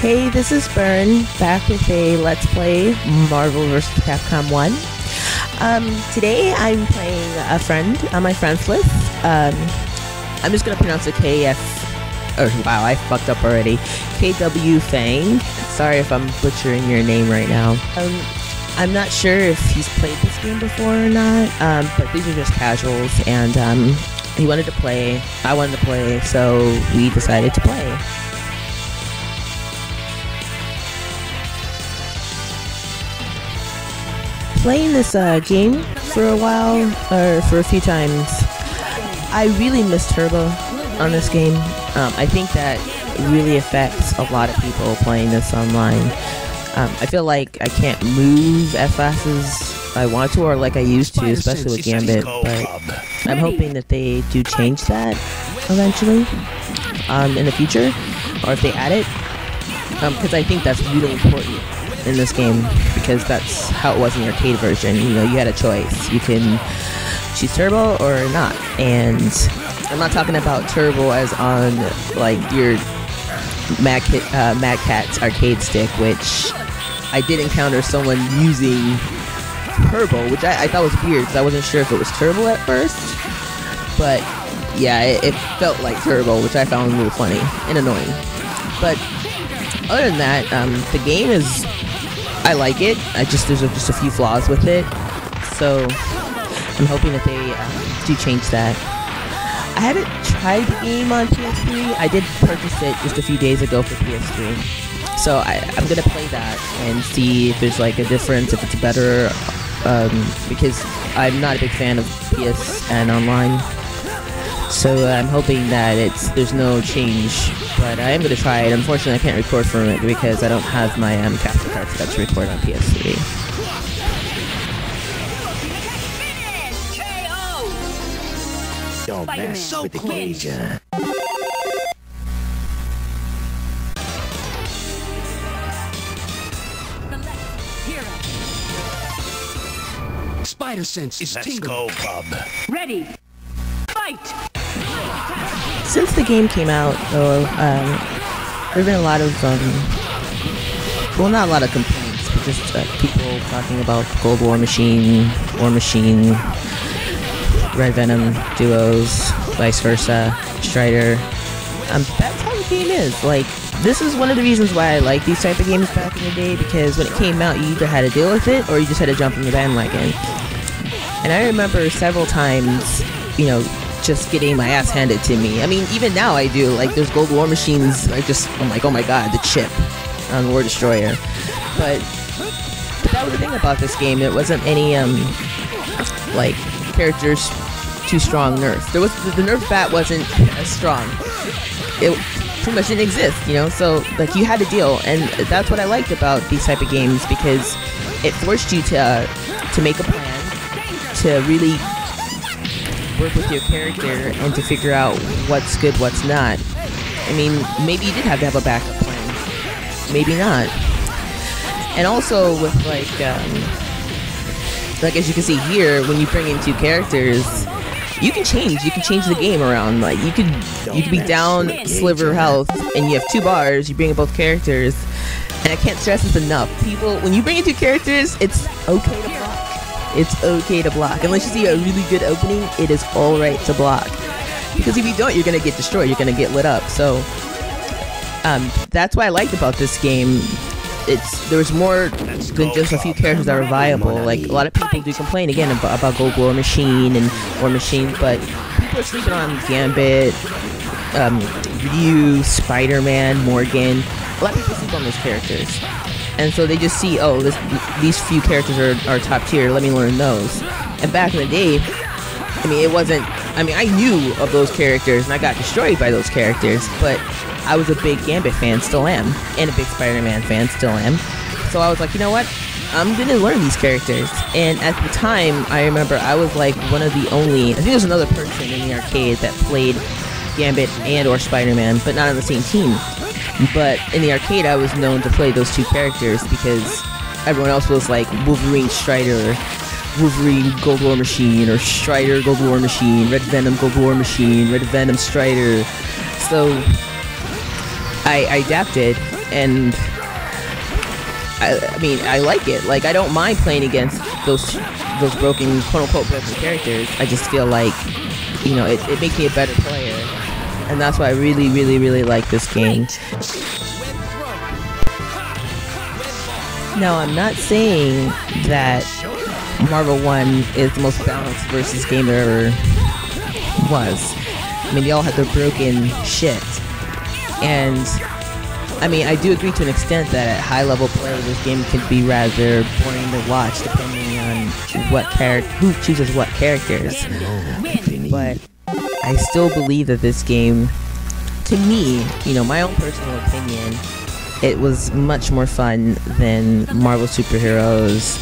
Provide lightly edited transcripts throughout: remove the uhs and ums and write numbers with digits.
Hey, this is Burn, back with a Let's Play Marvel vs. Capcom 1. Today I'm playing a friend on my friends list. I'm just gonna pronounce it wow, I fucked up already. Kwfang. Sorry if I'm butchering your name right now. I'm not sure if he's played this game before or not, but these are just casuals, and he wanted to play, I wanted to play, so we decided to play. Playing this game for a while, or for a few times, I really miss Turbo on this game. I think that really affects a lot of people playing this online. I feel like I can't move as fast as I want to, or like I used to, especially with Gambit, but I'm hoping that they do change that eventually in the future, or if they add it, because I think that's really important in this game, because that's how it was in the arcade version. You know, you had a choice. You can choose Turbo or not, and I'm not talking about Turbo as on like your Mad Catz arcade stick, which I did encounter someone using Turbo, which I thought was weird because I wasn't sure if it was Turbo at first, but yeah, it felt like Turbo, which I found a little funny and annoying. But other than that, the game is, I like it. There's just a few flaws with it, so I'm hoping that they do change that. I haven't tried the game on PS3. I did purchase it just a few days ago for PS3, so I'm gonna play that and see if there's like a difference, if it's better, because I'm not a big fan of PSN Online, so I'm hoping that there's no change. But I am going to try it. Unfortunately, I can't record from it because I don't have my capture card set to record on PS3. Don't mess with the cage. Spider sense is Let's go, bub. Ready. Fight. Since the game came out, though, there've been a lot of, well, not a lot of complaints, but just people talking about Gold War Machine, Red Venom duos, vice versa, Strider. That's how the game is. Like, this is one of the reasons why I like these type of games back in the day, because when it came out, you either had to deal with it, or you just had to jump on the bandwagon. And I remember several times, you know, just getting my ass handed to me. I mean, even now I do. Like, there's Gold War Machines, I'm like, oh my god, the chip on War Destroyer. But that was the thing about this game. It wasn't any, like, characters too strong nerf. The nerf bat wasn't as strong. It pretty much didn't exist, you know? So, like, you had to deal, and that's what I liked about these type of games, because it forced you to make a plan, to really work with your character and to figure out what's good, what's not. I mean, maybe you did have to have a backup plan, maybe not. And also with like as you can see here, when you bring in two characters, you can change the game around. Like, you could be down sliver health and you have 2 bars, you bring in both characters, and I can't stress this enough. People, when you bring in 2 characters, it's okay to block. It's okay to block. Unless you see a really good opening, it is alright to block. Because if you don't, you're gonna get destroyed, you're gonna get lit up. So, that's what I liked about this game. There's more than just a few characters that are viable. Like, a lot of people do complain, again, about Gold War Machine and War Machine, but people are sleeping on Gambit, Ryu, Spider-Man, Morgan. A lot of people sleep on those characters. And so they just see, oh, these few characters are top tier, let me learn those. And back in the day, I mean, I knew of those characters, and I got destroyed by those characters, but I was a big Gambit fan, still am, and a big Spider-Man fan, still am. So I was like, you know what, I'm gonna learn these characters. And at the time, I remember I was like one of the only, I think there was another person in the arcade that played Gambit and or Spider-Man, but not on the same team. But in the arcade, I was known to play those 2 characters because everyone else was like Wolverine, Strider, Wolverine, Gold War Machine, or Strider, Gold War Machine, Red Venom, Gold War Machine, Red Venom, Strider. So I adapted and I mean, I like it. Like, I don't mind playing against those broken, quote-unquote broken characters. I just feel like, you know, it makes me a better player, and that's why I really, really, really like this game. Now, I'm not saying that Marvel 1 is the most balanced versus game there ever was. I mean, they all had their broken shit, and I mean, I do agree to an extent that at high level play, this game can be rather boring to watch, depending on who chooses what characters. But I still believe that this game, to me, you know, my own personal opinion, it was much more fun than Marvel Superheroes.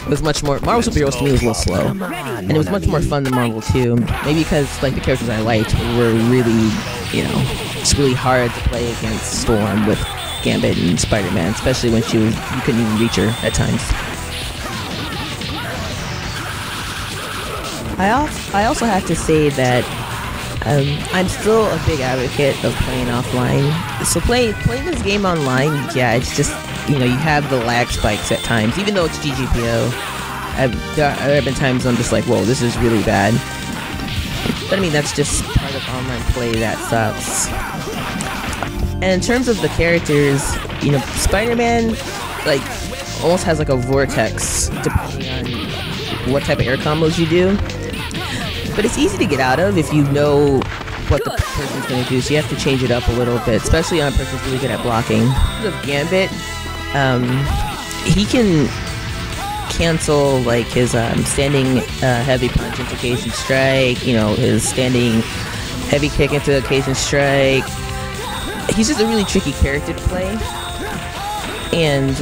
It was much more. Marvel Superheroes to me was a little slow, and it was much more fun than Marvel 2. Maybe because like the characters I liked were really, you know, it's really hard to play against Storm with Gambit and Spider-Man, especially when you couldn't even reach her at times. I also have to say that I'm still a big advocate of playing offline. So playing this game online, yeah, it's just, you know, you have the lag spikes at times, even though it's GGPO. There have been times I'm just like, whoa, this is really bad. But I mean, that's just part of online play that sucks. And in terms of the characters, you know, Spider-Man, like, almost has like a vortex, depending on what type of air combos you do. But it's easy to get out of if you know what the person's going to do, so you have to change it up a little bit, especially on a person who's really good at blocking. With Gambit, he can cancel like his standing heavy punch into occasion strike, you know, his standing heavy kick into occasion strike. He's just a really tricky character to play, and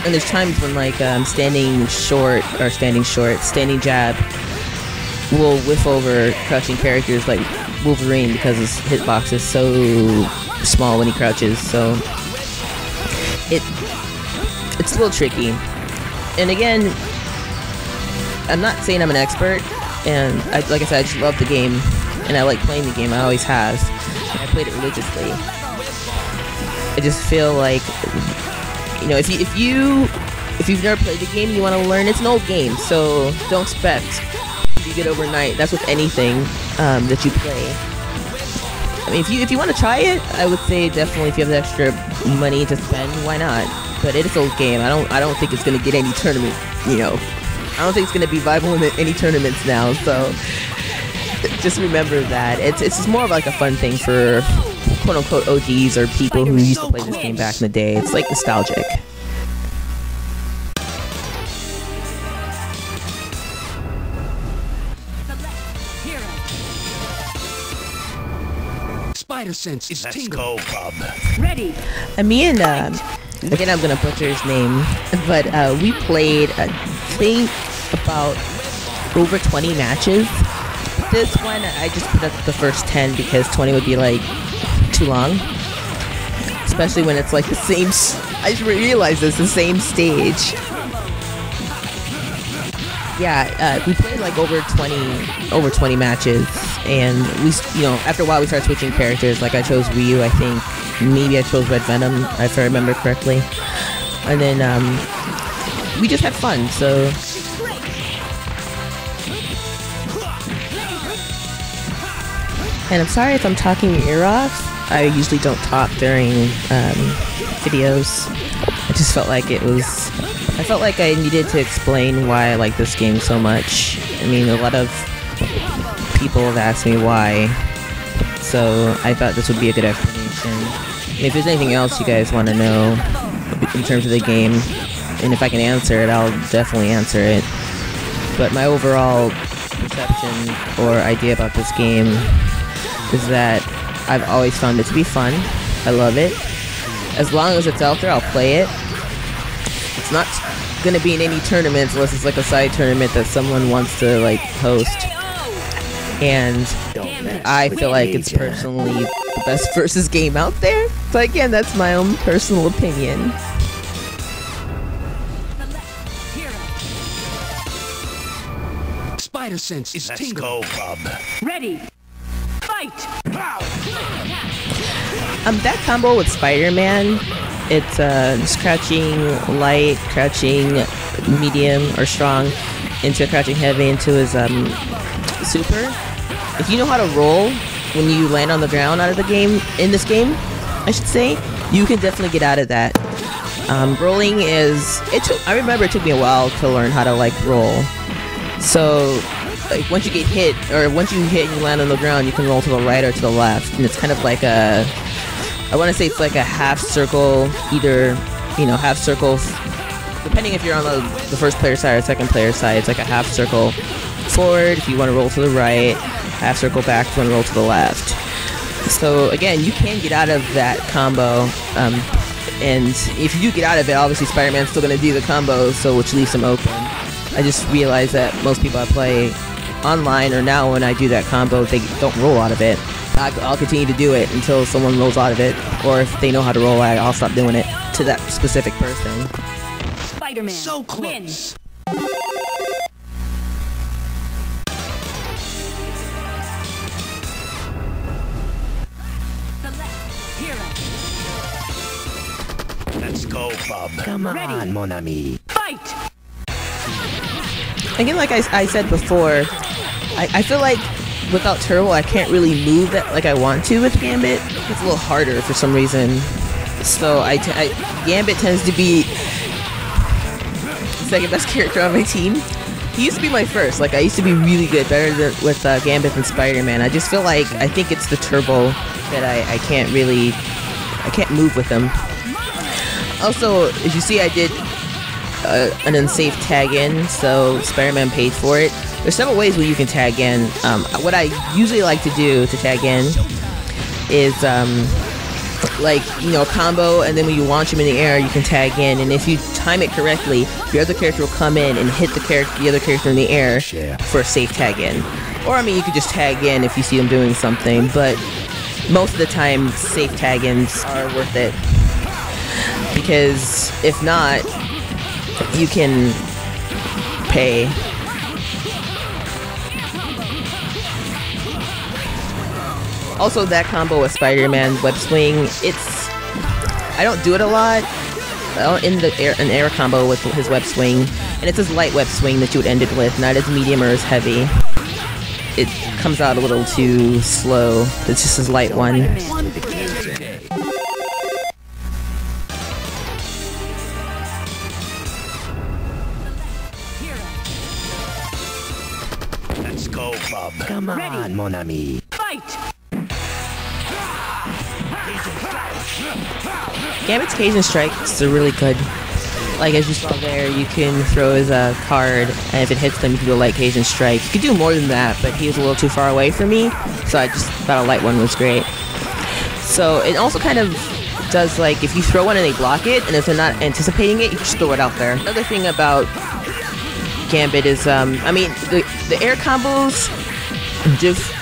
there's times when like standing jab will whiff over crouching characters like Wolverine because his hitbox is so small when he crouches, so it's a little tricky. And again, I'm not saying I'm an expert, and like I said, I just love the game, and I like playing the game. I always have. I played it religiously. I just feel like, you know, if you've never played the game, you want to learn. It's an old game, so don't expect you get overnight. That's with anything that you play. I mean, if you want to try it, I would say definitely if you have the extra money to spend, why not? But it is an old game. I don't think it's gonna get any tournament. You know, I don't think it's gonna be viable in any tournaments now. So just remember that it's just more of like a fun thing for quote unquote OGs or people who used to play this game back in the day. It's like nostalgic. Spider sense is Let's go, bub. ready. Me and again, I'm gonna butcher his name, but we played I think about over 20 matches. This one I just put up the first 10 because 20 would be like too long, especially when it's like the same. I just realized it's the same stage. Yeah, we played like over 20 matches, and we, you know, after a while we started switching characters. Like I chose Ryu, I think. Maybe I chose Red Venom, if I remember correctly. And then we just had fun. So and I'm sorry if I'm talking your ear off. I usually don't talk during videos. I just felt like I felt like I needed to explain why I like this game so much. I mean, a lot of people have asked me why, so I thought this would be a good explanation. And if there's anything else you guys want to know in terms of the game, and if I can answer it, I'll definitely answer it. But my overall perception or idea about this game is that I've always found it to be fun. I love it. As long as it's out there, I'll play it. It's not gonna be in any tournaments unless it's like a side tournament that someone wants to like host. And I feel like it's personally the best versus game out there. But again, that's my own personal opinion. Spider sense is Let's go, bub. ready. Fight. That combo with Spider-Man, it's just crouching light, crouching medium or strong into crouching heavy into his super. If you know how to roll when you land on the ground out of the game, in this game, I should say, you can definitely get out of that. Rolling is, I remember it took me a while to learn how to like roll. So like once you get hit, or once you hit and you land on the ground, you can roll to the right or to the left, and it's kind of like a, I want to say it's like a half circle, either, you know, half circle, depending if you're on the first player side or second player side, it's like a half circle forward if you want to roll to the right, half circle back if you want to roll to the left. So again, you can get out of that combo, and if you get out of it, obviously Spider-Man's still going to do the combo, so which leaves him open. I just realized that most people I play online, or now when I do that combo, they don't roll out of it. I'll continue to do it until someone rolls out of it, or if they know how to roll, I'll stop doing it to that specific person. Spider-Man so close. Let's go, Bob. Come on, mon ami. Fight! Again, like I said before, I feel like without Turbo, I can't really move that like I want to with Gambit. It's a little harder for some reason. So Gambit tends to be the second best character on my team. He used to be my first. Like, I used to be really good, better with Gambit than Spider-Man. I just feel like, I think it's the Turbo that I can't move with him. Also, as you see, I did an unsafe tag in, so Spider-Man paid for it. There's several ways where you can tag in. What I usually like to do to tag in is like, you know, combo, and then when you launch him in the air, you can tag in, and if you time it correctly, your other character will come in and hit the other character in the air for a safe tag in. Or, I mean, you could just tag in if you see them doing something, but most of the time, safe tag-ins are worth it. Because if not, you can pay. Also, that combo with Spider-Man web swing, I don't do it a lot. In an air combo with his web swing, and it's his light web swing that you would end it with, not as medium or as heavy. It comes out a little too slow. It's just his light one. Let's go, Bob. Come on, mon ami. Fight! Gambit's Cajun Strikes are really good. Like, as you saw there, you can throw his card, and if it hits them, you can do a light Cajun Strike. You could do more than that, but he was a little too far away for me, so I just thought a light one was great. So it also kind of does, like, if you throw one and they block it, and if they're not anticipating it, you just throw it out there. Another thing about Gambit is, I mean, the air combos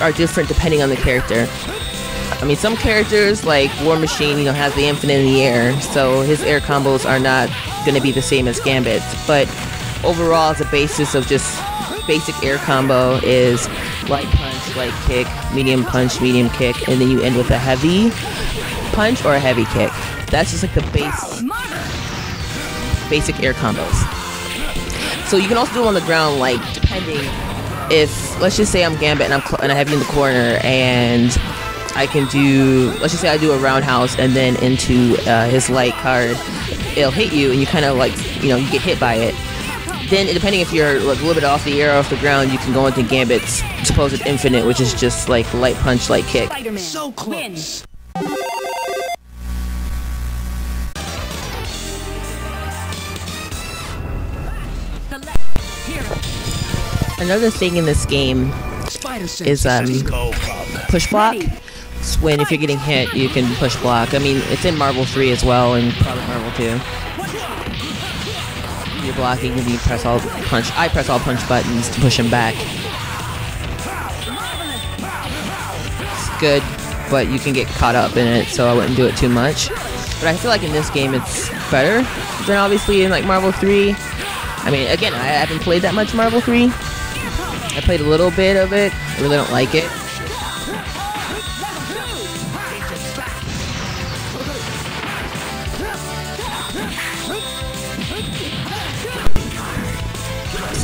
are different depending on the character. I mean, some characters, like War Machine, you know, has the infinite in the air, so his air combos are not going to be the same as Gambit. But overall, as a basis of just basic air combo is light punch, light kick, medium punch, medium kick, and then you end with a heavy punch or a heavy kick. That's just like the basic air combos. So you can also do it on the ground, like, depending if, let's just say I'm Gambit and I have you in the corner, and I can do, let's just say I do a roundhouse and then into his light card, it'll hit you and you kind of like, you know, you get hit by it. Then depending if you're like a little bit off the air, off the ground, you can go into Gambit's supposed infinite, which is just like light punch, light kick. Spider-Man so close. Another thing in this game is push block. When if you're getting hit, you can push block. I mean, it's in Marvel 3 as well, and probably Marvel 2. You're blocking and you press all punch. I press all punch buttons to push him back. It's good, but you can get caught up in it, so I wouldn't do it too much. But I feel like in this game it's better than obviously in like Marvel 3. I mean, again, I haven't played that much Marvel 3. I played a little bit of it. I really don't like it.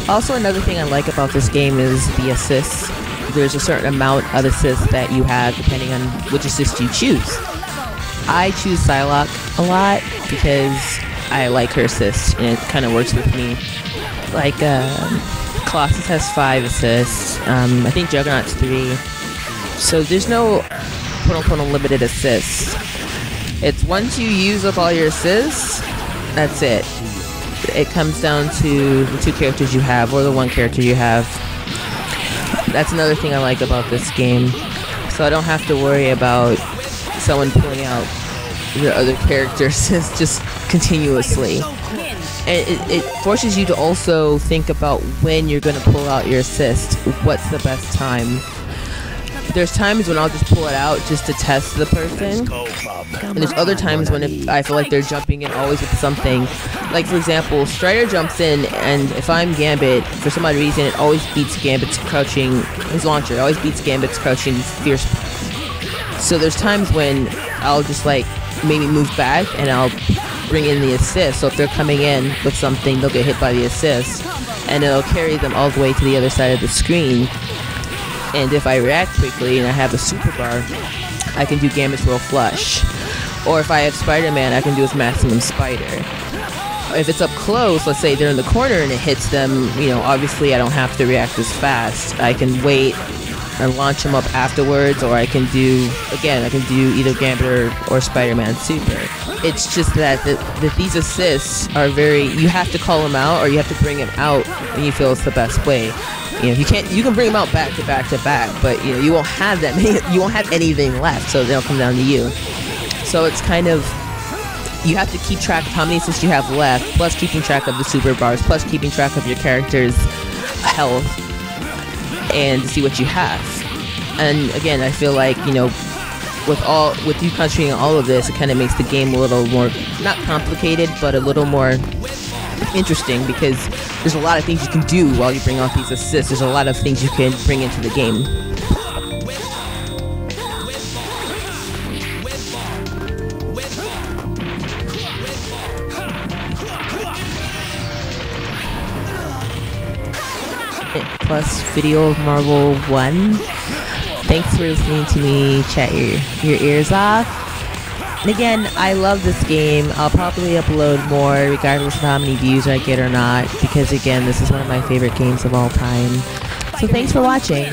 Also, another thing I like about this game is the assists. There's a certain amount of assists that you have depending on which assist you choose. I choose Psylocke a lot because I like her assist and it kind of works with me. Like, Colossus has 5 assists, I think Juggernaut's 3. So there's no quote-unquote unlimited assists. It's once you use up all your assists, that's it. It comes down to the 2 characters you have, or the 1 character you have. That's another thing I like about this game. So I don't have to worry about someone pulling out your other character assists just continuously. And it forces you to also think about when you're going to pull out your assist. What's the best time? There's times when I'll just pull it out just to test the person. And there's other times when I feel like they're jumping in always with something. Like, for example, Strider jumps in, and if I'm Gambit, for some odd reason, it always beats Gambit's crouching, his launcher. It always beats Gambit's crouching fierce. So there's times when I'll just, like, maybe move back, and I'll bring in the assist. So if they're coming in with something, they'll get hit by the assist, and it'll carry them all the way to the other side of the screen. And if I react quickly and I have a super bar, I can do Gambit's Royal Flush. Or if I have Spider-Man, I can do his Maximum Spider. If it's up close, let's say they're in the corner and it hits them, you know, obviously I don't have to react as fast. I can wait and launch them up afterwards, or I can do, again, I can do either Gambit or Spider-Man Super. It's just that these assists are very, you have to call them out, or you have to bring them out when you feel it's the best way. You know, you can bring them out back to back to back, but you know, you won't have that many, you won't have anything left, so they'll come down to you. So it's kind of, you have to keep track of how many assists you have left, plus keeping track of the super bars, plus keeping track of your character's health, and to see what you have. And again, I feel like, you know, with you concentrating on all of this, it kind of makes the game a little more, not complicated, but a little more interesting, because there's a lot of things you can do while you bring out these assists. There's a lot of things you can bring into the game. Plus video of Marvel 1. Thanks for listening to me chat your ears off. And again, I love this game. I'll probably upload more regardless of how many views I get or not, because again, this is one of my favorite games of all time. So thanks for watching.